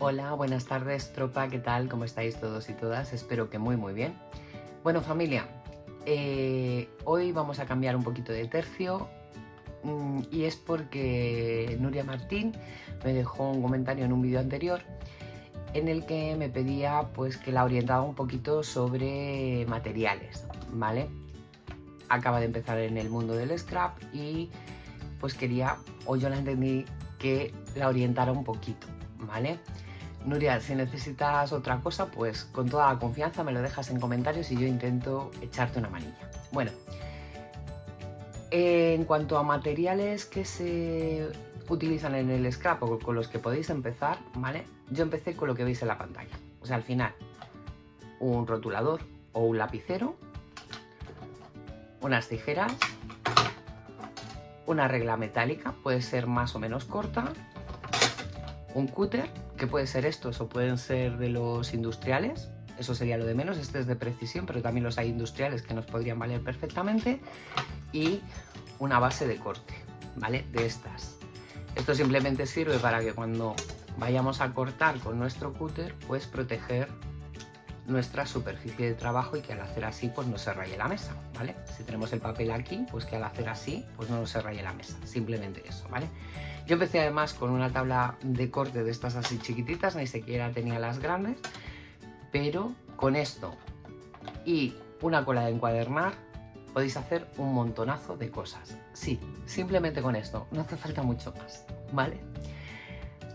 Hola, buenas tardes, tropa, ¿qué tal? ¿Cómo estáis todos y todas? Espero que muy bien. Bueno, familia, hoy vamos a cambiar un poquito de tercio y es porque Nuria Martín me dejó un comentario en un vídeo anterior en el que me pedía pues que la orientara un poquito sobre materiales, ¿vale? Acaba de empezar en el mundo del scrap y pues quería, o yo la entendí, que la orientara un poquito, ¿vale? Nuria, si necesitas otra cosa, pues con toda la confianza me lo dejas en comentarios y yo intento echarte una manilla. Bueno, en cuanto a materiales que se utilizan en el scrap o con los que podéis empezar, ¿vale? Yo empecé con lo que veis en la pantalla. O sea, al final, un rotulador o un lapicero, unas tijeras, una regla metálica, puede ser más o menos corta, un cúter, que puede ser estos o pueden ser de los industriales, eso sería lo de menos. Este es de precisión, pero también los hay industriales que nos podrían valer perfectamente, y una base de corte, ¿vale? De estas. Esto simplemente sirve para que cuando vayamos a cortar con nuestro cúter, pues proteger nuestra superficie de trabajo y que al hacer así pues no se raye la mesa, ¿vale? Si tenemos el papel aquí, pues que al hacer así pues no se raye la mesa, simplemente eso, ¿vale? Yo empecé además con una tabla de corte de estas así chiquititas, ni siquiera tenía las grandes, pero con esto y una cola de encuadernar podéis hacer un montonazo de cosas. Sí, simplemente con esto, no hace falta mucho más, ¿vale?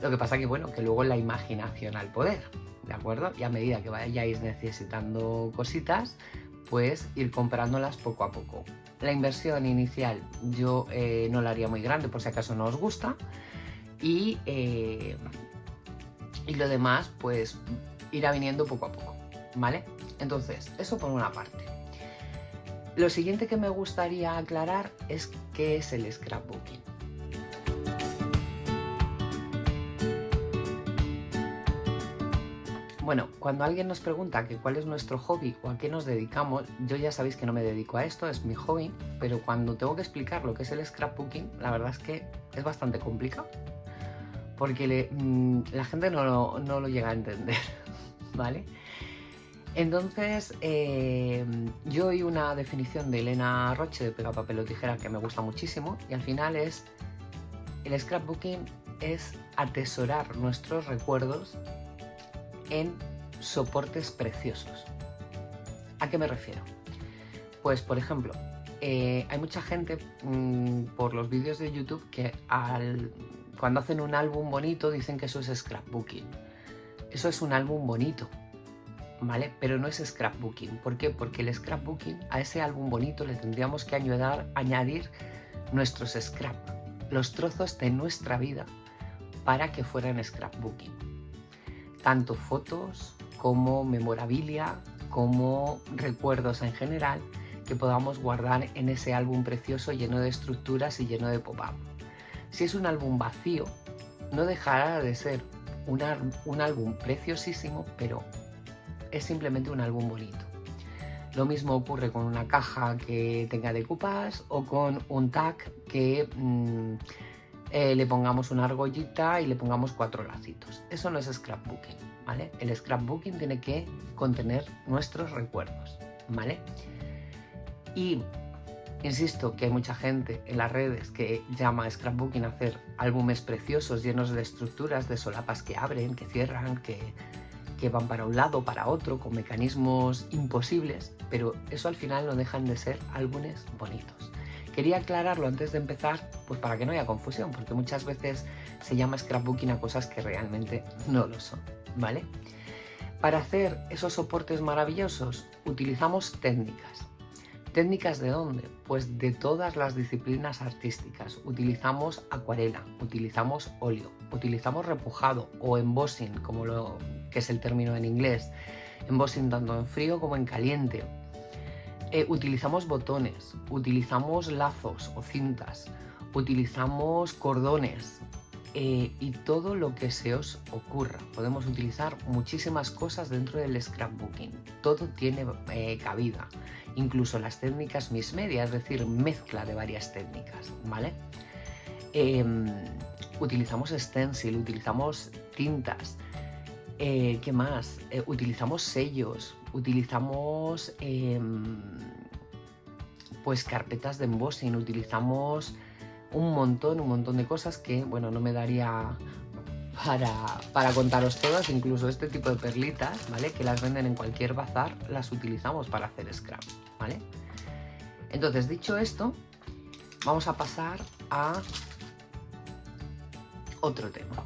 Lo que pasa que, bueno, que luego la imaginación al poder, ¿de acuerdo? Y a medida que vayáis necesitando cositas, pues ir comprándolas poco a poco. La inversión inicial yo no la haría muy grande por si acaso no os gusta, y lo demás pues irá viniendo poco a poco, ¿vale? Entonces, eso por una parte. Lo siguiente que me gustaría aclarar es qué es el scrapbooking. Bueno, cuando alguien nos pregunta que cuál es nuestro hobby o a qué nos dedicamos, yo ya sabéis que no me dedico a esto, es mi hobby, pero cuando tengo que explicar lo que es el scrapbooking, la verdad es que es bastante complicado, porque la gente no lo llega a entender, ¿vale? Entonces, yo oí una definición de Elena Roche de Pega, Papel o Tijera que me gusta muchísimo, y al final el scrapbooking es atesorar nuestros recuerdos en soportes preciosos. ¿A qué me refiero? Pues, por ejemplo, hay mucha gente por los vídeos de YouTube que cuando hacen un álbum bonito dicen que eso es scrapbooking. Eso es un álbum bonito, ¿vale? Pero no es scrapbooking. ¿Por qué? Porque el scrapbooking, a ese álbum bonito le tendríamos que añadir nuestros scrap, los trozos de nuestra vida, para que fueran scrapbooking. Tanto fotos como memorabilia, como recuerdos en general, que podamos guardar en ese álbum precioso lleno de estructuras y lleno de pop-up. Si es un álbum vacío, no dejará de ser un álbum preciosísimo, pero es simplemente un álbum bonito. Lo mismo ocurre con una caja que tenga decoupage o con un tag que le pongamos una argollita y le pongamos 4 lacitos. Eso no es scrapbooking, ¿vale? El scrapbooking tiene que contener nuestros recuerdos, ¿vale? Y insisto que hay mucha gente en las redes que llama scrapbooking a hacer álbumes preciosos llenos de estructuras, de solapas que abren, que cierran, que van para un lado, para otro, con mecanismos imposibles, pero eso al final no dejan de ser álbumes bonitos. Quería aclararlo antes de empezar, pues para que no haya confusión, porque muchas veces se llama scrapbooking a cosas que realmente no lo son, ¿vale? Para hacer esos soportes maravillosos utilizamos técnicas. ¿Técnicas de dónde? Pues de todas las disciplinas artísticas. Utilizamos acuarela, utilizamos óleo, utilizamos repujado o embossing, que es el término en inglés. Embossing tanto en frío como en caliente. Utilizamos botones, utilizamos lazos o cintas, utilizamos cordones y todo lo que se os ocurra. Podemos utilizar muchísimas cosas dentro del scrapbooking. Todo tiene cabida, incluso las técnicas mix media, es decir, mezcla de varias técnicas, ¿vale? Utilizamos stencil, utilizamos tintas. ¿Qué más? Utilizamos sellos, utilizamos pues carpetas de embossing, utilizamos un montón de cosas que, bueno, no me daría para contaros todas, incluso este tipo de perlitas, ¿vale? Que las venden en cualquier bazar, las utilizamos para hacer scrap, ¿vale? Entonces, dicho esto, vamos a pasar a otro tema.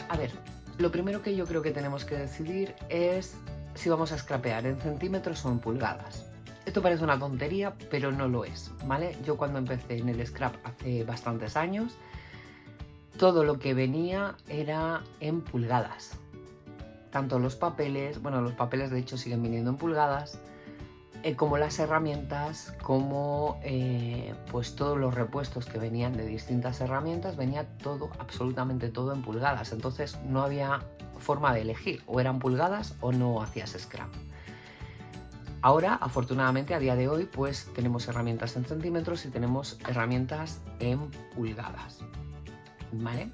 A ver, lo primero que yo creo que tenemos que decidir es si vamos a scrapear en centímetros o en pulgadas. Esto parece una tontería, pero no lo es, ¿vale? Yo cuando empecé en el scrap hace bastantes años, todo lo que venía era en pulgadas. Tanto los papeles, bueno, los papeles de hecho siguen viniendo en pulgadas, como las herramientas, como pues todos los repuestos que venían de distintas herramientas, venía todo, absolutamente todo en pulgadas. Entonces no había forma de elegir, o eran pulgadas o no hacías scrap. Ahora, afortunadamente, a día de hoy, pues tenemos herramientas en centímetros y tenemos herramientas en pulgadas, ¿vale?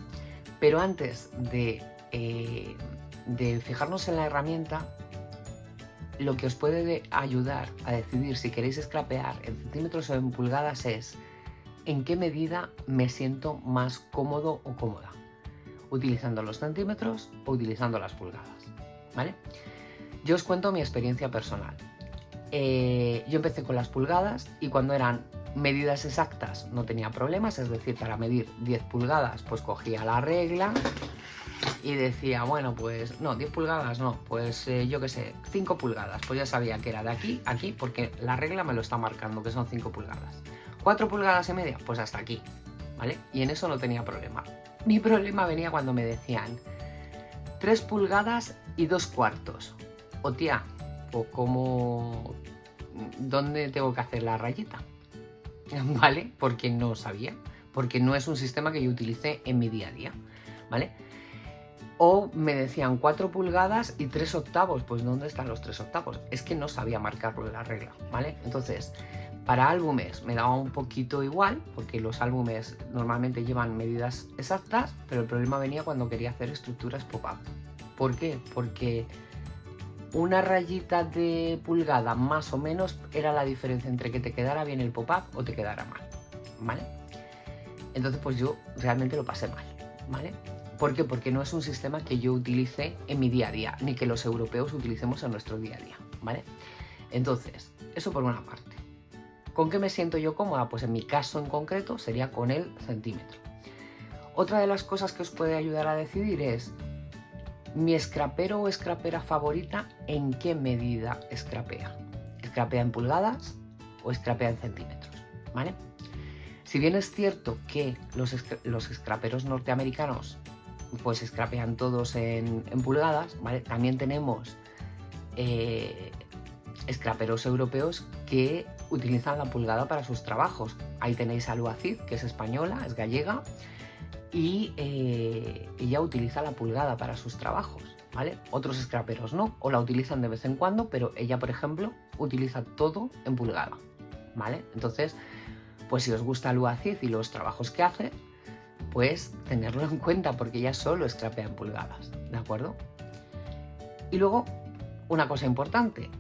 Pero antes de fijarnos en la herramienta, lo que os puede ayudar a decidir si queréis scrapear en centímetros o en pulgadas es en qué medida me siento más cómodo o cómoda, utilizando los centímetros o utilizando las pulgadas, ¿vale? Yo os cuento mi experiencia personal. Yo empecé con las pulgadas y cuando eran medidas exactas no tenía problemas, es decir, para medir 10 pulgadas pues cogía la regla y decía, bueno, pues no, 10 pulgadas no, pues yo qué sé, 5 pulgadas, pues ya sabía que era de aquí a aquí porque la regla me lo está marcando, que son 5 pulgadas. 4 pulgadas y media, pues hasta aquí, ¿vale? Y en eso no tenía problema. Mi problema venía cuando me decían 3 pulgadas y 2 cuartos. O tía, o como, ¿dónde tengo que hacer la rayita? ¿Vale? Porque no sabía, porque no es un sistema que yo utilicé en mi día a día, ¿vale? O me decían 4 pulgadas y 3 octavos, pues ¿dónde están los 3 octavos? Es que no sabía marcarlo en la regla, ¿vale? Entonces, para álbumes me daba un poquito igual, porque los álbumes normalmente llevan medidas exactas, pero el problema venía cuando quería hacer estructuras pop-up. ¿Por qué? Porque una rayita de pulgada más o menos era la diferencia entre que te quedara bien el pop-up o te quedara mal, ¿vale? Entonces pues yo realmente lo pasé mal, ¿vale? ¿Por qué? Porque no es un sistema que yo utilice en mi día a día, ni que los europeos utilicemos en nuestro día a día, ¿vale? Entonces, eso por una parte. ¿Con qué me siento yo cómoda? Pues en mi caso en concreto sería con el centímetro. Otra de las cosas que os puede ayudar a decidir es mi scrapero o scrapera favorita, ¿en qué medida scrapea? ¿Scrapea en pulgadas o scrapea en centímetros? ¿Vale? Si bien es cierto que los scraperos norteamericanos pues scrapean todos en pulgadas, ¿vale? También tenemos scraperos europeos que utilizan la pulgada para sus trabajos. Ahí tenéis a Lua Cid, que es española, es gallega, y ella utiliza la pulgada para sus trabajos, ¿vale? Otros scraperos no, o la utilizan de vez en cuando, pero ella, por ejemplo, utiliza todo en pulgada, ¿vale? Entonces, pues si os gusta Lua Cid y los trabajos que hace, pues tenerlo en cuenta, porque ella solo scrapea en pulgadas, ¿de acuerdo? Y luego, una cosa importante,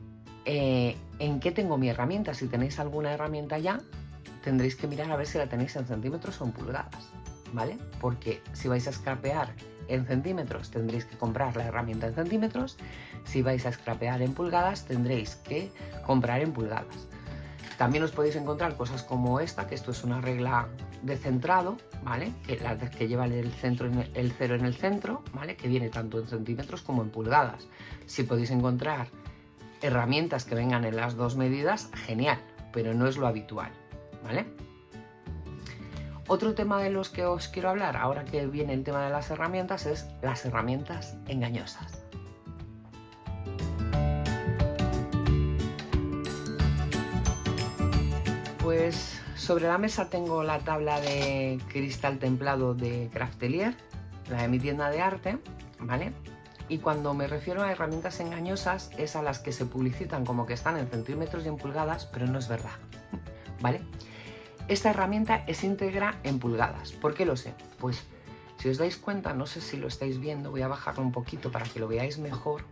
¿en qué tengo mi herramienta? Si tenéis alguna herramienta ya, tendréis que mirar a ver si la tenéis en centímetros o en pulgadas, ¿vale? Porque si vais a scrapear en centímetros tendréis que comprar la herramienta en centímetros, si vais a scrapear en pulgadas tendréis que comprar en pulgadas. También os podéis encontrar cosas como esta, que esto es una regla de centrado, ¿vale? Que lleva el cero en el centro, ¿vale? Que viene tanto en centímetros como en pulgadas. Si podéis encontrar herramientas que vengan en las dos medidas, genial, pero no es lo habitual, ¿vale? Otro tema de los que os quiero hablar, ahora que viene el tema de las herramientas, es las herramientas engañosas. Pues sobre la mesa tengo la tabla de cristal templado de Craftelier, la de mi tienda de arte, ¿vale? Y cuando me refiero a herramientas engañosas es a las que se publicitan como que están en centímetros y en pulgadas, pero no es verdad, ¿vale? esta herramienta es íntegra en pulgadas. ¿Por qué lo sé? Pues si os dais cuenta, no sé si lo estáis viendo, voy a bajarlo un poquito para que lo veáis mejor,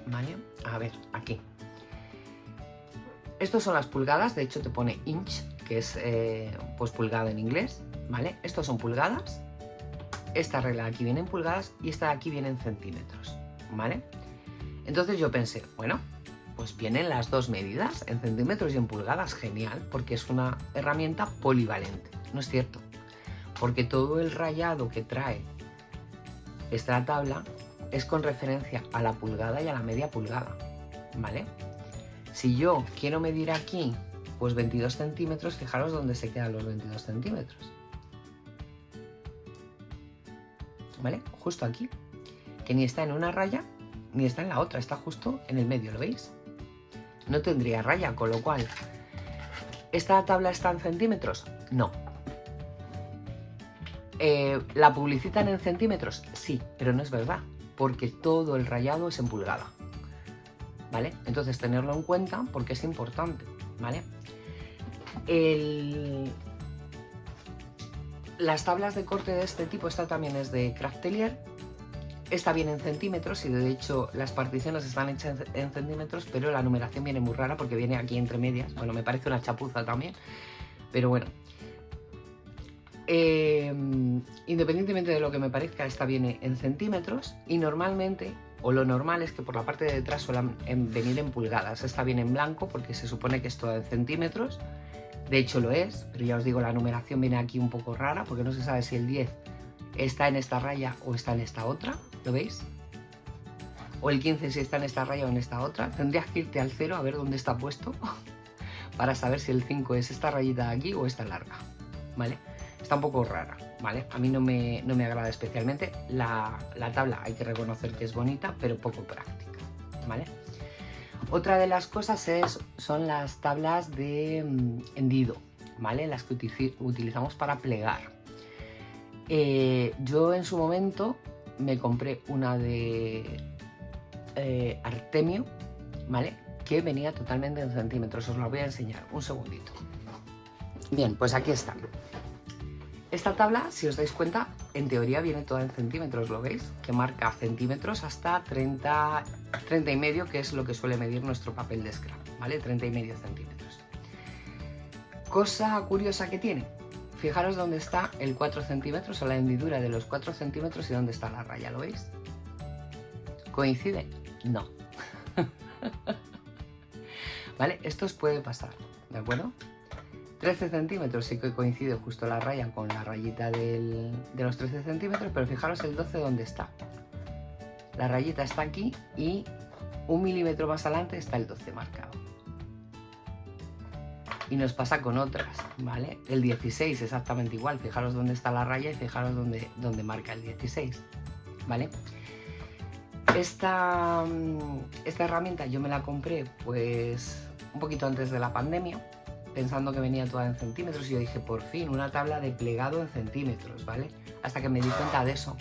¿vale? A ver, aquí. Estos son las pulgadas, de hecho te pone inch, que es pues pulgada en inglés, ¿vale? Estos son pulgadas, esta regla de aquí viene en pulgadas y esta de aquí viene en centímetros, ¿vale? Entonces yo pensé, bueno, pues vienen las dos medidas, en centímetros y en pulgadas, genial, porque es una herramienta polivalente. No es cierto, porque todo el rayado que trae esta tabla es con referencia a la pulgada y a la media pulgada, ¿vale? Si yo quiero medir aquí, pues 22 centímetros, fijaros dónde se quedan los 22 centímetros, ¿vale? Justo aquí, que ni está en una raya ni está en la otra, está justo en el medio, ¿lo veis? No tendría raya, con lo cual, ¿esta tabla está en centímetros? No. ¿La publicitan en centímetros? Sí, pero no es verdad, porque todo el rayado es en pulgada, ¿vale? Entonces tenerlo en cuenta porque es importante, ¿vale? Las tablas de corte de este tipo, esta también es de Craftelier. Esta viene en centímetros y de hecho las particiones están hechas en centímetros, pero la numeración viene muy rara porque viene aquí entre medias. Bueno, me parece una chapuza también, pero bueno. Independientemente de lo que me parezca, esta viene en centímetros y normalmente, o lo normal es que por la parte de detrás suelen venir en pulgadas. Esta viene en blanco porque se supone que es toda en centímetros. De hecho lo es, pero ya os digo, la numeración viene aquí un poco rara porque no se sabe si el 10 está en esta raya o está en esta otra, ¿lo veis? O el 15 si está en esta raya o en esta otra. Tendrías que irte al 0 a ver dónde está puesto para saber si el 5 es esta rayita de aquí o esta larga, ¿vale? Está un poco rara, ¿vale? A mí no me agrada especialmente. La tabla hay que reconocer que es bonita, pero poco práctica, ¿vale? Otra de las cosas son las tablas de hendido, ¿vale? Las que utilizamos para plegar. Yo en su momento me compré una de Artemio, ¿vale? Que venía totalmente en centímetros. Os la voy a enseñar un segundito. Bien, pues aquí está. Esta tabla, si os dais cuenta, en teoría viene toda en centímetros, ¿lo veis? Que marca centímetros hasta 30 y medio, que es lo que suele medir nuestro papel de scrap, ¿vale? 30 y medio centímetros. Cosa curiosa que tiene. Fijaros dónde está el 4 centímetros o la hendidura de los 4 centímetros y dónde está la raya, ¿lo veis? ¿Coincide? No. ¿Vale? Esto os puede pasar, ¿de acuerdo? 13 centímetros sí que coincide justo la raya con la rayita de los 13 centímetros, pero fijaros el 12 dónde está. La rayita está aquí y 1 milímetro más adelante está el 12 marcado. Y nos pasa con otras, ¿vale? El 16 exactamente igual, fijaros dónde está la raya y fijaros dónde marca el 16, ¿vale? Esta herramienta yo me la compré pues un poquito antes de la pandemia, pensando que venía toda en centímetros y yo dije, por fin, una tabla de plegado en centímetros, ¿vale? Hasta que me di cuenta de eso.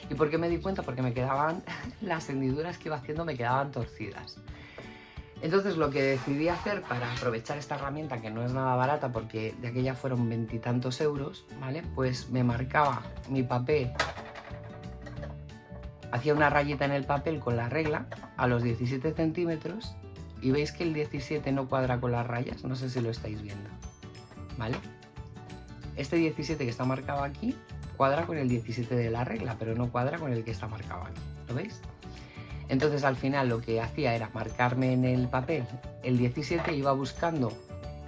¿Y por qué me di cuenta? Porque me quedaban, las hendiduras que iba haciendo me quedaban torcidas. Entonces lo que decidí hacer para aprovechar esta herramienta, que no es nada barata porque de aquella fueron 20 y tantos euros, ¿vale? Pues me marcaba mi papel, hacía una rayita en el papel con la regla a los 17 centímetros y veis que el 17 no cuadra con las rayas, no sé si lo estáis viendo, ¿vale? Este 17 que está marcado aquí cuadra con el 17 de la regla, pero no cuadra con el que está marcado aquí, ¿lo veis? Entonces al final lo que hacía era marcarme en el papel el 17 y iba buscando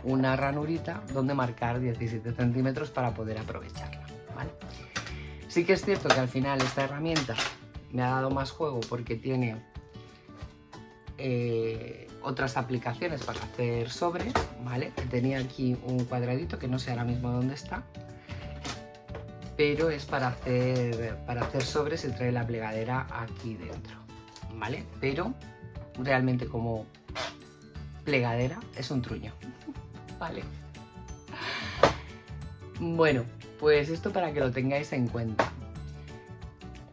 una ranurita donde marcar 17 centímetros para poder aprovecharla, ¿vale? Sí que es cierto que al final esta herramienta me ha dado más juego porque tiene otras aplicaciones para hacer sobres, ¿vale? Tenía aquí un cuadradito que no sé ahora mismo dónde está, pero es para hacer sobres y trae la plegadera aquí dentro, ¿vale? Pero realmente como plegadera es un truño, ¿vale? Bueno, pues esto para que lo tengáis en cuenta.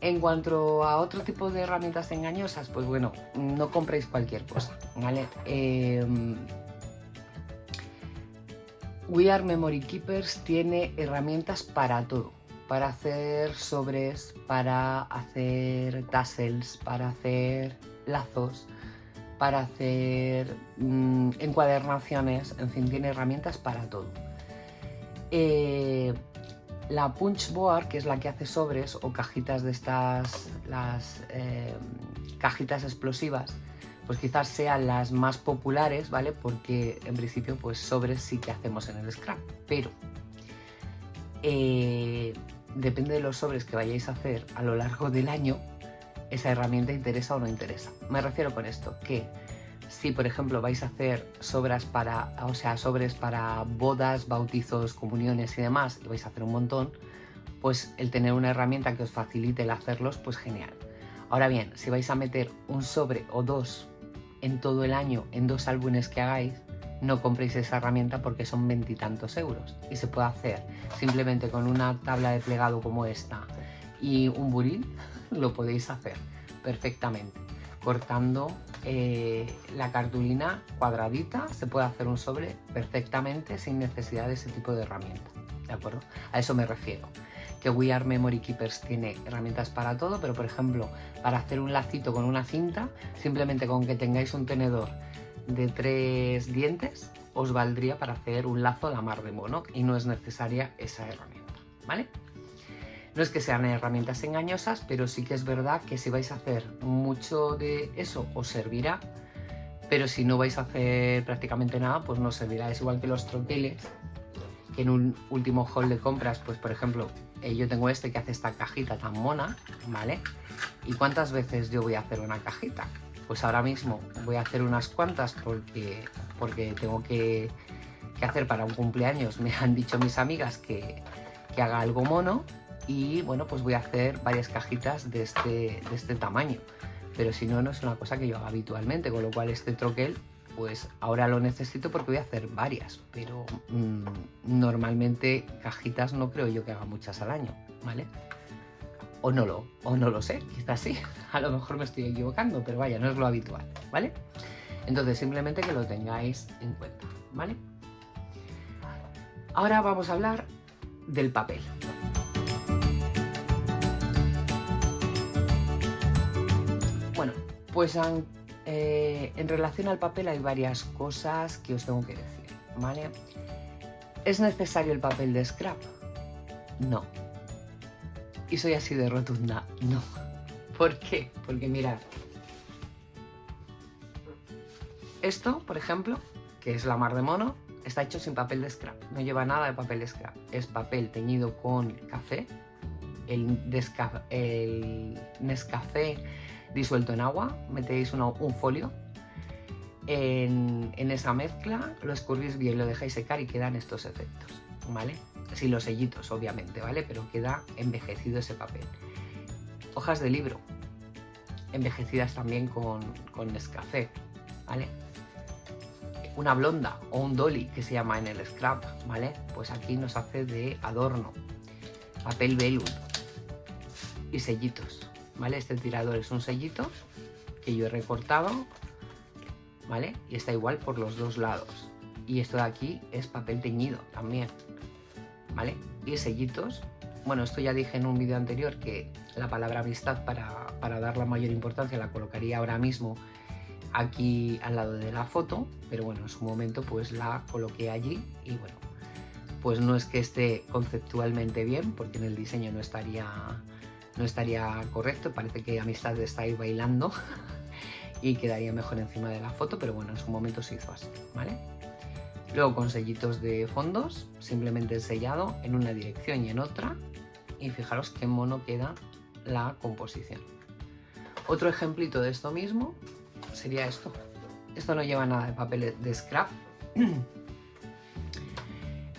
En cuanto a otro tipo de herramientas engañosas, pues bueno, no compréis cualquier cosa, ¿vale? We Are Memory Keepers tiene herramientas para todo, para hacer sobres, para hacer tassels, para hacer lazos, para hacer encuadernaciones, en fin, tiene herramientas para todo. La Punchboard, que es la que hace sobres o cajitas de estas, las cajitas explosivas, pues quizás sean las más populares, ¿vale? Porque en principio pues sobres sí que hacemos en el scrap, pero depende de los sobres que vayáis a hacer a lo largo del año, esa herramienta interesa o no interesa. Me refiero con esto, que si por ejemplo vais a hacer sobres para bodas, bautizos, comuniones y demás, y vais a hacer un montón, pues el tener una herramienta que os facilite el hacerlos, pues genial. Ahora bien, si vais a meter un sobre o dos en todo el año en 2 álbumes que hagáis, no compréis esa herramienta porque son 20 y tantos euros y se puede hacer simplemente con una tabla de plegado como esta y un buril, lo podéis hacer perfectamente. Cortando la cartulina cuadradita se puede hacer un sobre perfectamente sin necesidad de ese tipo de herramienta, ¿de acuerdo? A eso me refiero. Que We Are Memory Keepers tiene herramientas para todo, pero por ejemplo, para hacer un lacito con una cinta, simplemente con que tengáis un tenedor de 3 dientes, os valdría para hacer un lazo a la mar de mono y no es necesaria esa herramienta, ¿vale? No es que sean herramientas engañosas, pero sí que es verdad que si vais a hacer mucho de eso os servirá, pero si no vais a hacer prácticamente nada, pues no servirá. Es igual que los troqueles, que en un último haul de compras, pues por ejemplo, yo tengo este que hace esta cajita tan mona, ¿vale? ¿Y cuántas veces yo voy a hacer una cajita? Pues ahora mismo voy a hacer unas cuantas porque tengo que hacer para un cumpleaños. Me han dicho mis amigas que haga algo mono y bueno, pues voy a hacer varias cajitas de este tamaño. Pero si no, no es una cosa que yo haga habitualmente, con lo cual este troquel pues ahora lo necesito porque voy a hacer varias, pero normalmente cajitas no creo yo que haga muchas al año, ¿vale? O no lo sé, quizás sí, a lo mejor me estoy equivocando, pero vaya, no es lo habitual, ¿vale? Entonces simplemente que lo tengáis en cuenta, ¿vale? Ahora vamos a hablar del papel. Bueno, pues en relación al papel hay varias cosas que os tengo que decir, ¿vale? ¿Es necesario el papel de scrap? No. Y soy así de rotunda, no. ¿Por qué? Porque mirad, esto, por ejemplo, que es la mar de mono, está hecho sin papel de scrap, no lleva nada de papel de scrap, es papel teñido con café, el Nescafé disuelto en agua, metéis un folio en esa mezcla, lo escurrís bien, lo dejáis secar y quedan estos efectos, ¿vale? Sin los sellitos, obviamente, ¿vale? Pero queda envejecido ese papel. Hojas de libro, envejecidas también con Nescafé, ¿vale? Una blonda o un dolly que se llama en el scrap, ¿vale? Pues aquí nos hace de adorno. Papel velum y sellitos, ¿vale? Este tirador es un sellito que yo he recortado, ¿vale? Y está igual por los dos lados. Y esto de aquí es papel teñido también, ¿vale? Y sellitos. Bueno, esto ya dije en un vídeo anterior que la palabra amistad para dar la mayor importancia la colocaría ahora mismo aquí al lado de la foto, pero bueno, en su momento pues la coloqué allí y bueno, pues no es que esté conceptualmente bien, porque en el diseño no estaría correcto, parece que amistad está ahí bailando y quedaría mejor encima de la foto, pero bueno, en su momento se hizo así, ¿vale? Luego con sellitos de fondos, simplemente el sellado en una dirección y en otra, y fijaros qué mono queda la composición. Otro ejemplito de esto mismo sería esto. Esto no lleva nada de papel de scrap,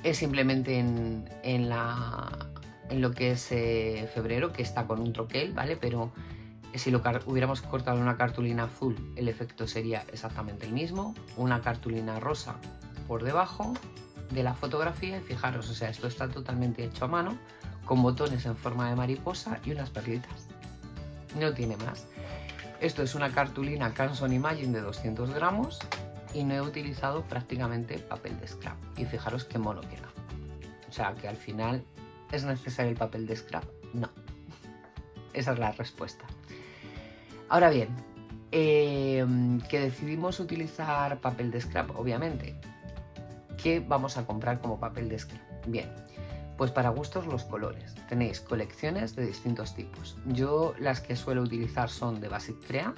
es simplemente en lo que es febrero, que está con un troquel, ¿vale? Pero si hubiéramos cortado una cartulina azul, el efecto sería exactamente el mismo. Una cartulina rosa por debajo de la fotografía y fijaros, o sea, esto está totalmente hecho a mano, con botones en forma de mariposa y unas perlitas. No tiene más. Esto es una cartulina Canson Imagine de 200 gramos, y no he utilizado prácticamente papel de scrap. Y fijaros qué mono queda. O sea que al final, ¿es necesario el papel de scrap? No. Esa es la respuesta. Ahora bien, que decidimos utilizar papel de scrap, obviamente. ¿Qué vamos a comprar como papel de scrap? Bien, pues para gustos los colores. Tenéis colecciones de distintos tipos. Yo las que suelo utilizar son de Basic Crea,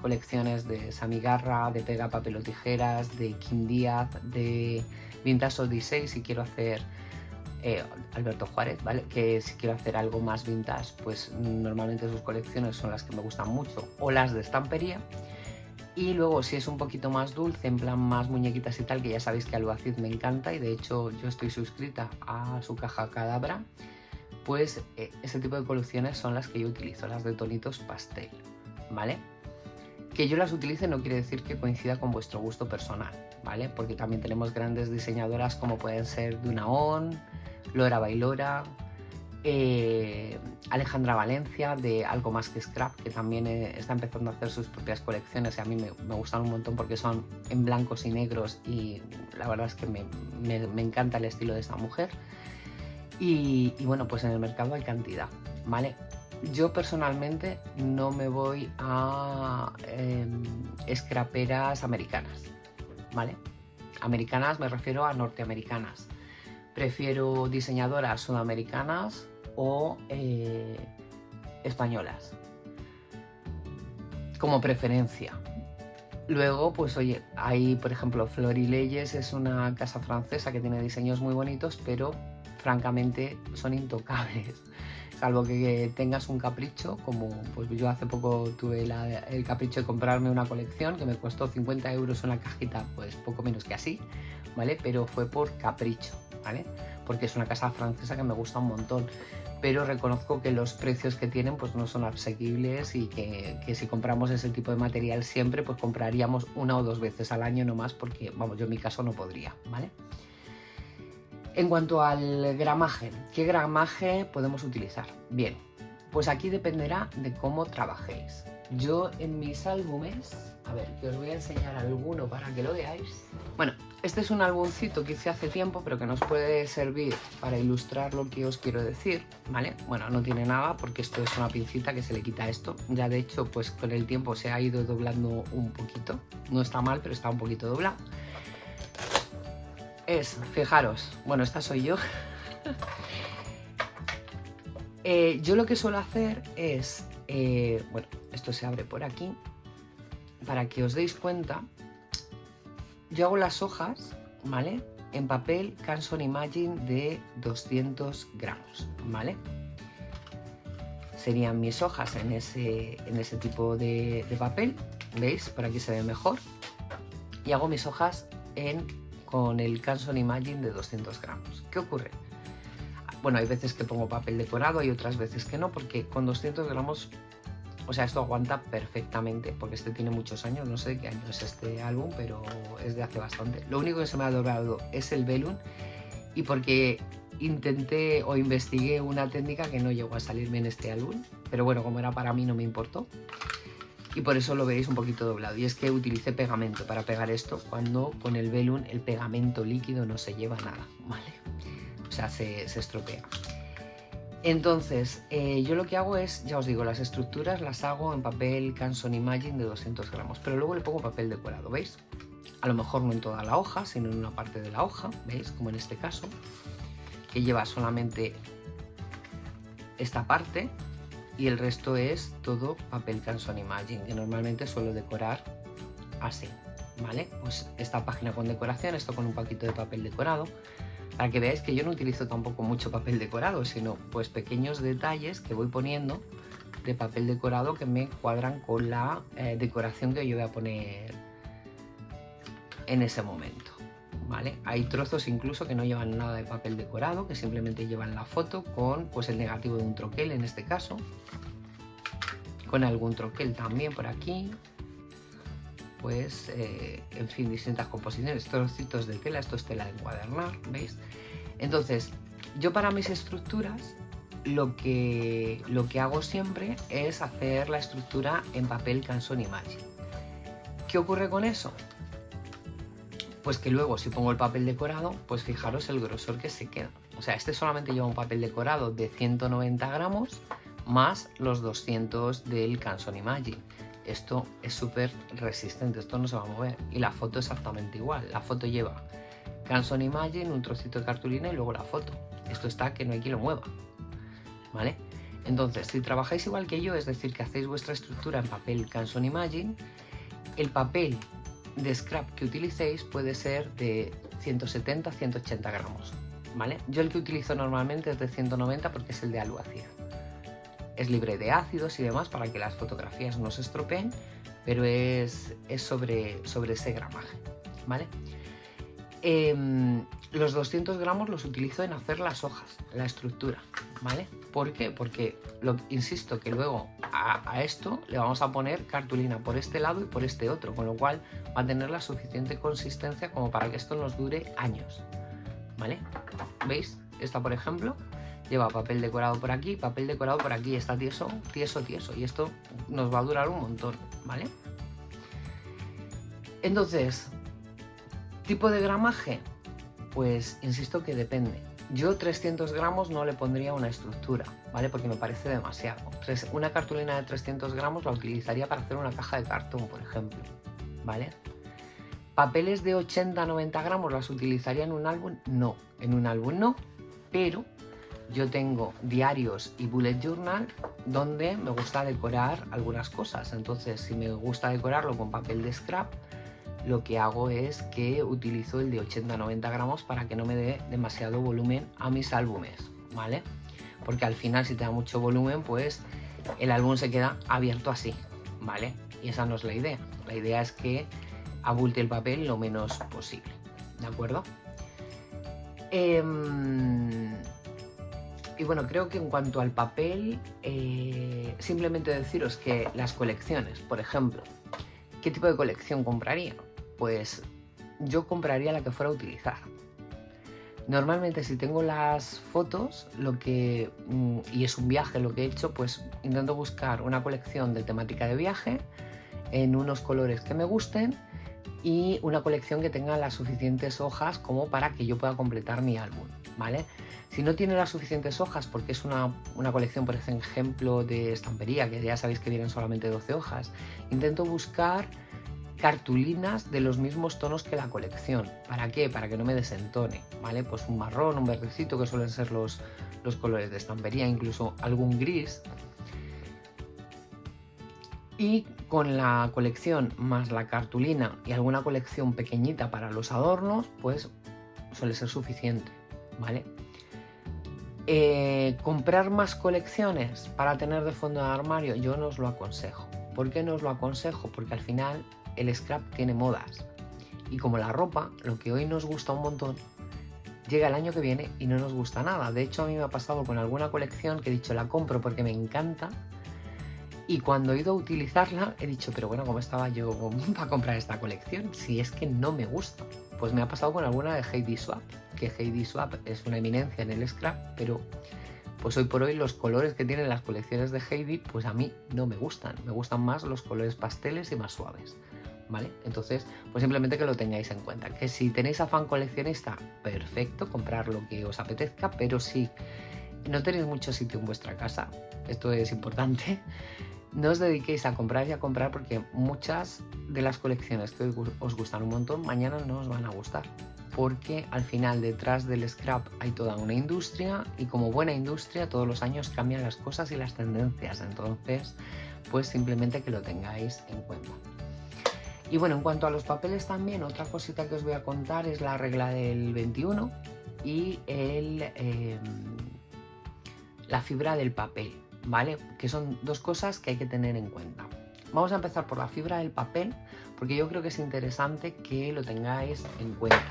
colecciones de Samigarra, de Pega Papel o Tijeras, de Kim Díaz, de Vintage Odyssey si quiero hacer Alberto Juárez, ¿vale? Que si quiero hacer algo más vintage, pues normalmente sus colecciones son las que me gustan mucho, o las de estampería. Y luego si es un poquito más dulce, en plan más muñequitas y tal, que ya sabéis que Albacid me encanta y de hecho yo estoy suscrita a su caja Cadabra, pues ese tipo de colecciones son las que yo utilizo, las de tonitos pastel, ¿vale? Que yo las utilice no quiere decir que coincida con vuestro gusto personal, ¿vale? Porque también tenemos grandes diseñadoras como pueden ser Dunaon, Lora Bailora, Alejandra Valencia de Algo Más Que Scrap, que también está empezando a hacer sus propias colecciones y a mí me gustan un montón porque son en blancos y negros y la verdad es que me encanta el estilo de esta mujer. Y bueno, pues en el mercado hay cantidad, ¿vale? Yo personalmente no me voy a scraperas americanas, ¿vale? Americanas me refiero a norteamericanas. Prefiero diseñadoras sudamericanas o españolas, como preferencia. Luego, pues oye, hay por ejemplo Florileyes, es una casa francesa que tiene diseños muy bonitos, pero francamente son intocables. Salvo que tengas un capricho, como pues yo hace poco tuve el capricho de comprarme una colección que me costó 50 € una cajita, pues poco menos que así, ¿vale? Pero fue por capricho, ¿vale? Porque es una casa francesa que me gusta un montón, pero reconozco que los precios que tienen pues no son asequibles y que si compramos ese tipo de material siempre, pues compraríamos 1 o 2 veces al año no más, porque vamos, yo en mi caso no podría, ¿vale? En cuanto al gramaje, ¿qué gramaje podemos utilizar? Bien, pues aquí dependerá de cómo trabajéis. Yo en mis álbumes, a ver, que os voy a enseñar alguno para que lo veáis. Bueno, este es un álbumcito que hice hace tiempo, pero que nos puede servir para ilustrar lo que os quiero decir, ¿vale? Bueno, no tiene nada porque esto es una pincita que se le quita esto. Ya de hecho, pues con el tiempo se ha ido doblando un poquito. No está mal, pero está un poquito doblado. Fijaros, bueno, esta soy yo. Yo lo que suelo hacer es, bueno, esto se abre por aquí, para que os deis cuenta. Yo hago las hojas, ¿vale? En papel Canson Imagine de 200 gramos, ¿vale? Serían mis hojas en ese tipo de papel, ¿veis? Por aquí se ve mejor. Y hago mis hojas con el Canson Imagine de 200 gramos. ¿Qué ocurre? Bueno, hay veces que pongo papel decorado, hay otras veces que no, porque con 200 gramos, o sea, esto aguanta perfectamente, porque este tiene muchos años, no sé de qué año es este álbum, pero es de hace bastante. Lo único que se me ha doblado es el velum, y porque intenté o investigué una técnica que no llegó a salirme en este álbum, pero bueno, como era para mí no me importó. Y por eso lo veis un poquito doblado. Y es que utilicé pegamento para pegar esto, cuando con el velum el pegamento líquido no se lleva nada, ¿vale? O sea, se estropea. Entonces, yo lo que hago es, ya os digo, las estructuras las hago en papel Canson Imagine de 200 gramos, pero luego le pongo papel decorado, ¿veis? A lo mejor no en toda la hoja, sino en una parte de la hoja, ¿veis? Como en este caso, que lleva solamente esta parte. Y el resto es todo papel Canson Imagine, que normalmente suelo decorar así, ¿vale? Pues esta página con decoración, esto con un poquito de papel decorado, para que veáis que yo no utilizo tampoco mucho papel decorado, sino pues pequeños detalles que voy poniendo de papel decorado que me cuadran con la decoración que yo voy a poner en ese momento, ¿vale? Hay trozos incluso que no llevan nada de papel decorado, que simplemente llevan la foto con pues el negativo de un troquel en este caso, con algún troquel también por aquí, pues en fin, distintas composiciones, trocitos de tela, esto es tela de encuadernar, ¿veis? Entonces, yo para mis estructuras lo que hago siempre es hacer la estructura en papel Canson Imagine. ¿Qué ocurre con eso? pues que luego si pongo el papel decorado, pues fijaros el grosor que se queda. O sea, este solamente lleva un papel decorado de 190 gramos más los 200 del Canson Imagine. Esto es súper resistente, esto no se va a mover. Y la foto exactamente igual. La foto lleva Canson Imagine, un trocito de cartulina y luego la foto. Esto está que no hay quien lo mueva, ¿vale? Entonces, si trabajáis igual que yo, es decir, que hacéis vuestra estructura en papel Canson Imagine, el papel de scrap que utilicéis puede ser de 170 a 180 gramos, ¿vale? Yo el que utilizo normalmente es de 190 porque es el de aluacid. Es libre de ácidos y demás para que las fotografías no se estropeen, pero es sobre ese gramaje, ¿vale? Los 200 gramos los utilizo en hacer las hojas, la estructura, ¿vale? ¿Por qué? Porque, insisto, que luego a esto le vamos a poner cartulina por este lado y por este otro, con lo cual va a tener la suficiente consistencia como para que esto nos dure años, ¿vale? ¿Veis? Esta, por ejemplo, lleva papel decorado por aquí, papel decorado por aquí, está tieso, tieso, tieso, y esto nos va a durar un montón, ¿vale? Entonces, ¿tipo de gramaje? Pues insisto que depende. Yo 300 gramos no le pondría una estructura, ¿vale? Porque me parece demasiado. Una cartulina de 300 gramos la utilizaría para hacer una caja de cartón, por ejemplo, ¿vale? ¿Papeles de 80-90 gramos las utilizaría en un álbum? No, en un álbum no, pero yo tengo diarios y bullet journal donde me gusta decorar algunas cosas. Entonces, si me gusta decorarlo con papel de scrap, lo que hago es que utilizo el de 80-90 gramos para que no me dé demasiado volumen a mis álbumes, ¿vale? Porque al final, si te da mucho volumen, pues el álbum se queda abierto así, ¿vale? Y esa no es la idea. La idea es que abulte el papel lo menos posible, ¿de acuerdo? Y bueno, creo que en cuanto al papel, simplemente deciros que las colecciones, por ejemplo, ¿qué tipo de colección compraría? Pues yo compraría la que fuera a utilizar. Normalmente si tengo las fotos, y es un viaje lo que he hecho, pues intento buscar una colección de temática de viaje en unos colores que me gusten y una colección que tenga las suficientes hojas como para que yo pueda completar mi álbum, ¿vale? Si no tiene las suficientes hojas, porque es una colección, por ejemplo, de estampería, que ya sabéis que vienen solamente 12 hojas, intento buscar cartulinas de los mismos tonos que la colección. ¿Para qué? Para que no me desentone, ¿vale? Pues un marrón, un verdecito, que suelen ser los colores de estampería, incluso algún gris. Y con la colección más la cartulina y alguna colección pequeñita para los adornos, pues suele ser suficiente, ¿vale? Comprar más colecciones para tener de fondo de armario, yo no os lo aconsejo. ¿Por qué no os lo aconsejo? Porque al final el scrap tiene modas. Y como la ropa, lo que hoy nos gusta un montón, llega el año que viene y no nos gusta nada. De hecho, a mí me ha pasado con alguna colección que he dicho, la compro porque me encanta. Y cuando he ido a utilizarla, he dicho, pero bueno, ¿cómo estaba yo para comprar esta colección? Si es que no me gusta. Pues me ha pasado con alguna de Heidi Swapp, que Heidi Swapp es una eminencia en el scrap, pero pues hoy por hoy los colores que tienen las colecciones de Heidi, pues a mí no me gustan. Me gustan más los colores pasteles y más suaves, ¿vale? Entonces, pues simplemente que lo tengáis en cuenta. Que si tenéis afán coleccionista, perfecto, comprar lo que os apetezca, pero si no tenéis mucho sitio en vuestra casa, esto es importante, no os dediquéis a comprar y a comprar, porque muchas de las colecciones que hoy os gustan un montón, mañana no os van a gustar. Porque al final detrás del scrap hay toda una industria y como buena industria todos los años cambian las cosas y las tendencias. Entonces, pues simplemente que lo tengáis en cuenta. Y bueno, en cuanto a los papeles también, otra cosita que os voy a contar es la regla del 21 y la fibra del papel, ¿vale? Que son dos cosas que hay que tener en cuenta. Vamos a empezar por la fibra del papel, porque yo creo que es interesante que lo tengáis en cuenta.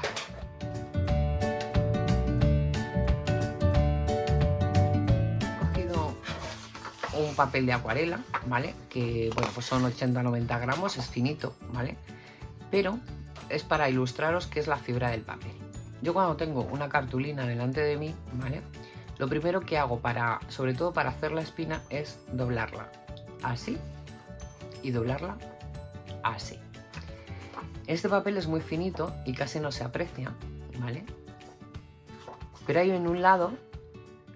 He cogido un papel de acuarela, ¿vale? Que, bueno, pues son 80-90 gramos, es finito, ¿vale? Pero es para ilustraros qué es la fibra del papel. Yo cuando tengo una cartulina delante de mí, ¿vale? Lo primero que hago sobre todo para hacer la espina, es doblarla así y doblarla así. Este papel es muy finito y casi no se aprecia, ¿vale? Pero hay en un lado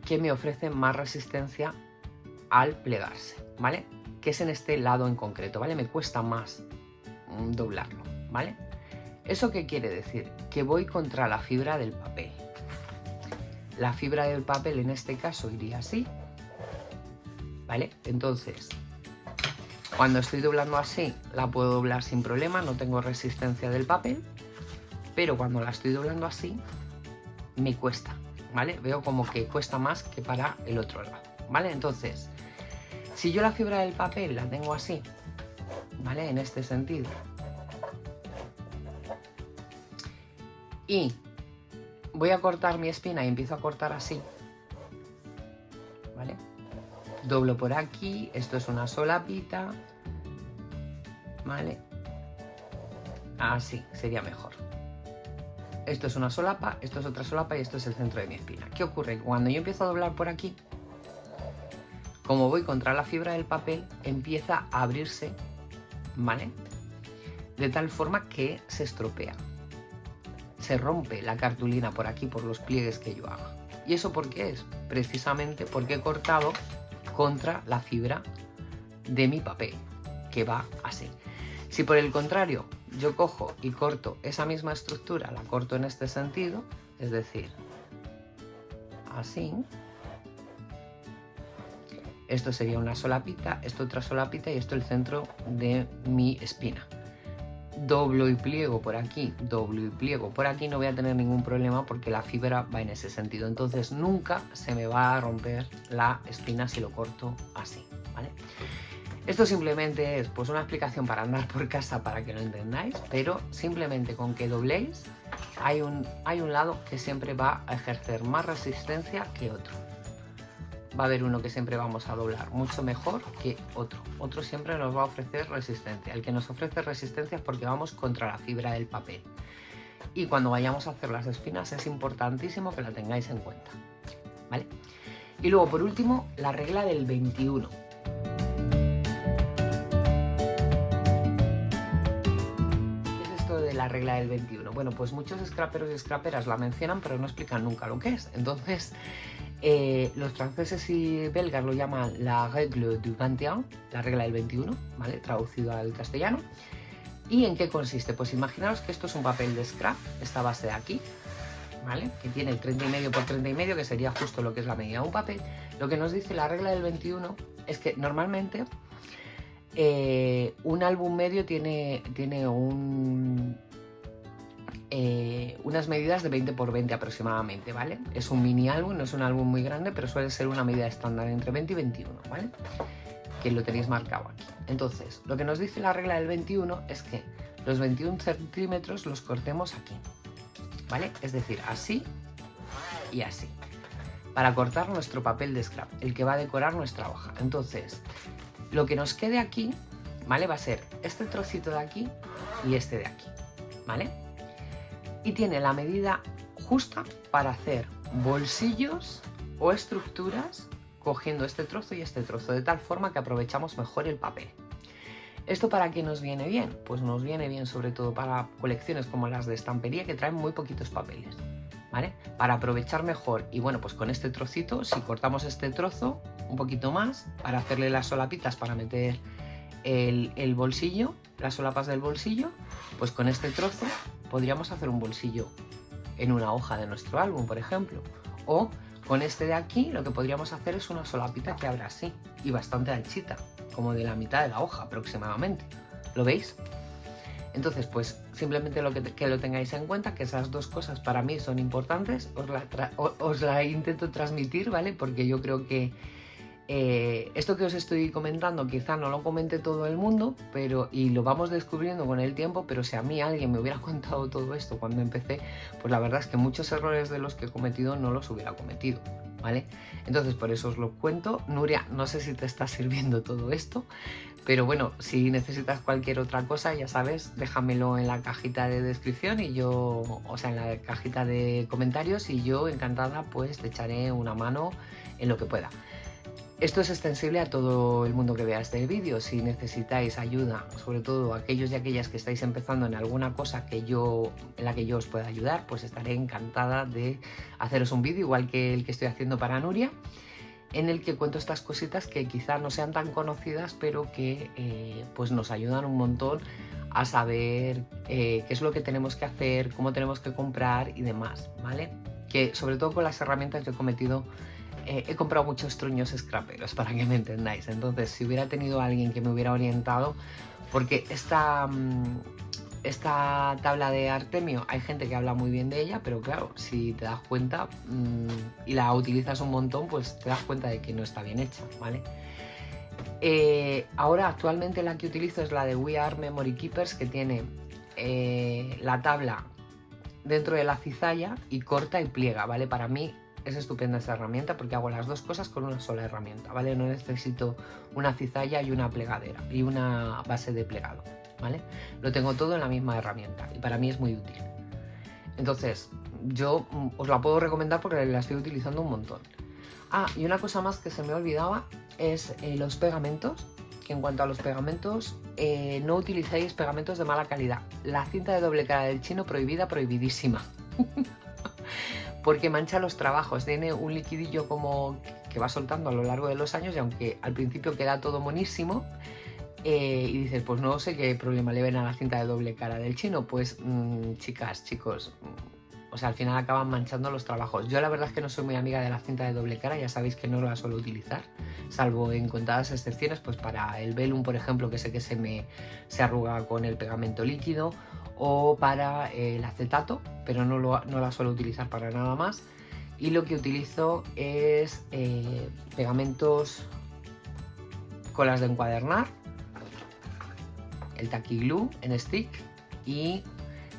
que me ofrece más resistencia al plegarse, ¿vale? Que es en este lado en concreto, ¿vale? Me cuesta más doblarlo, ¿vale? ¿Eso qué quiere decir? Que voy contra la fibra del papel. La fibra del papel en este caso iría así, ¿vale? Entonces, cuando estoy doblando así, la puedo doblar sin problema, no tengo resistencia del papel, pero cuando la estoy doblando así, me cuesta, ¿vale? Veo como que cuesta más que para el otro lado, ¿vale? Entonces, si yo la fibra del papel la tengo así, ¿vale? En este sentido, y voy a cortar mi espina y empiezo a cortar así, ¿vale? Doblo por aquí, esto es una solapita, ¿vale? Así sería mejor. Esto es una solapa, esto es otra solapa y esto es el centro de mi espina. ¿Qué ocurre? Cuando yo empiezo a doblar por aquí, como voy contra la fibra del papel, empieza a abrirse, ¿vale? De tal forma que se estropea. Se rompe la cartulina por aquí, por los pliegues que yo haga. ¿Y eso por qué es? Precisamente porque he cortado contra la fibra de mi papel, que va así. Si por el contrario yo cojo y corto esa misma estructura, la corto en este sentido, es decir, así, esto sería una solapita, esto otra solapita y esto el centro de mi espina. Doblo y pliego por aquí, doblo y pliego por aquí, no voy a tener ningún problema porque la fibra va en ese sentido. Entonces nunca se me va a romper la espina si lo corto así, ¿vale? Esto simplemente es pues una explicación para andar por casa para que lo entendáis, pero simplemente con que dobléis hay un lado que siempre va a ejercer más resistencia que otro. Va a haber uno que siempre vamos a doblar mucho mejor que otro. Otro siempre nos va a ofrecer resistencia. El que nos ofrece resistencia es porque vamos contra la fibra del papel. Y cuando vayamos a hacer las espinas es importantísimo que la tengáis en cuenta, ¿vale? Y luego, por último, la regla del 21. ¿Qué es esto de la regla del 21? Bueno, pues muchos scraperos y scraperas la mencionan, pero no explican nunca lo que es. Entonces, los franceses y belgas lo llaman la règle du 21, la regla del 21, ¿vale? Traducido al castellano. ¿Y en qué consiste? Pues imaginaos que esto es un papel de scrap, esta base de aquí, ¿vale? Que tiene 30,5 por 30,5, que sería justo lo que es la medida de un papel. Lo que nos dice la regla del 21 es que normalmente un álbum medio tiene unas medidas de 20 por 20 aproximadamente, ¿vale? Es un mini álbum, no es un álbum muy grande, pero suele ser una medida estándar entre 20 y 21, ¿vale? Que lo tenéis marcado aquí. Entonces, lo que nos dice la regla del 21 es que los 21 centímetros los cortemos aquí, ¿vale? Es decir, así y así, para cortar nuestro papel de scrap, el que va a decorar nuestra hoja. Entonces, lo que nos quede aquí, ¿vale? Va a ser este trocito de aquí y este de aquí, ¿vale? Y tiene la medida justa para hacer bolsillos o estructuras cogiendo este trozo y este trozo, de tal forma que aprovechamos mejor el papel. ¿Esto para qué nos viene bien? Pues nos viene bien sobre todo para colecciones como las de estampería que traen muy poquitos papeles, ¿vale? Para aprovechar mejor. Y bueno, pues con este trocito, si cortamos este trozo un poquito más para hacerle las solapitas para meter el bolsillo, las solapas del bolsillo, pues con este trozo podríamos hacer un bolsillo en una hoja de nuestro álbum, por ejemplo. O con este de aquí lo que podríamos hacer es una solapita que abra así y bastante anchita, como de la mitad de la hoja aproximadamente. ¿Lo veis? Entonces, pues simplemente que lo tengáis en cuenta, que esas dos cosas para mí son importantes, os la intento transmitir, ¿vale? Porque yo creo que esto que os estoy comentando quizá no lo comente todo el mundo, y lo vamos descubriendo con el tiempo, pero si a mí alguien me hubiera contado todo esto cuando empecé, pues la verdad es que muchos errores de los que he cometido no los hubiera cometido, ¿vale? Entonces por eso os lo cuento. Nuria, no sé si te está sirviendo todo esto, pero bueno, si necesitas cualquier otra cosa, ya sabes, déjamelo en la cajita de descripción y yo, o sea, en la cajita de comentarios, y yo encantada pues te echaré una mano en lo que pueda. Esto es extensible a todo el mundo que vea este vídeo. Si necesitáis ayuda, sobre todo aquellos y aquellas que estáis empezando en alguna cosa en la que yo os pueda ayudar, pues estaré encantada de haceros un vídeo igual que el que estoy haciendo para Nuria, en el que cuento estas cositas que quizás no sean tan conocidas, pero que pues nos ayudan un montón a saber qué es lo que tenemos que hacer, cómo tenemos que comprar y demás, ¿vale? Que sobre todo con las herramientas yo he comprado muchos truños scraperos, para que me entendáis. Entonces, si hubiera tenido alguien que me hubiera orientado, porque esta tabla de Artemio, hay gente que habla muy bien de ella, pero claro, si te das cuenta y la utilizas un montón, pues te das cuenta de que no está bien hecha, ¿vale? Ahora, actualmente la que utilizo es la de We Are Memory Keepers, que tiene la tabla dentro de la cizalla y corta y pliega, ¿vale? Para mí es estupenda esta herramienta porque hago las dos cosas con una sola herramienta, ¿vale? No necesito una cizalla y una plegadera y una base de plegado, ¿vale? Lo tengo todo en la misma herramienta y para mí es muy útil. Entonces, yo os la puedo recomendar porque la estoy utilizando un montón. Ah, y una cosa más que se me olvidaba es los pegamentos, que en cuanto a los pegamentos, no utilicéis pegamentos de mala calidad. La cinta de doble cara del chino prohibida, prohibidísima. Porque mancha los trabajos, tiene un liquidillo como que va soltando a lo largo de los años y aunque al principio queda todo monísimo y dices, pues no sé qué problema le ven a la cinta de doble cara del chino, pues chicas, chicos, o sea, al final acaban manchando los trabajos. Yo la verdad es que no soy muy amiga de la cinta de doble cara, ya sabéis que no la suelo utilizar, salvo en contadas excepciones, pues para el velum, por ejemplo, que sé que se arruga con el pegamento líquido, o para el acetato, pero no la suelo utilizar para nada más. Y lo que utilizo es pegamentos, colas de encuadernar, el Tacky Glue en stick y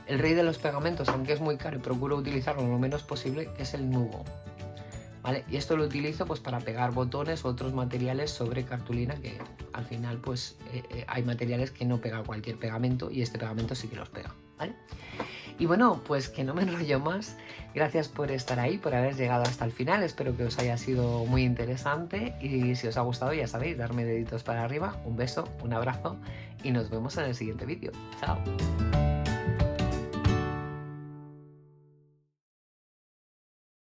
el rey de los pegamentos, aunque es muy caro y procuro utilizarlo lo menos posible, que es el Nuvo, ¿vale? Y esto lo utilizo pues para pegar botones u otros materiales sobre cartulina, que al final pues hay materiales que no pega cualquier pegamento y este pegamento sí que los pega, ¿vale? Y bueno, pues que no me enrollo más. Gracias por estar ahí, por haber llegado hasta el final. Espero que os haya sido muy interesante y si os ha gustado, ya sabéis, darme deditos para arriba, un beso, un abrazo y nos vemos en el siguiente vídeo. ¡Chao!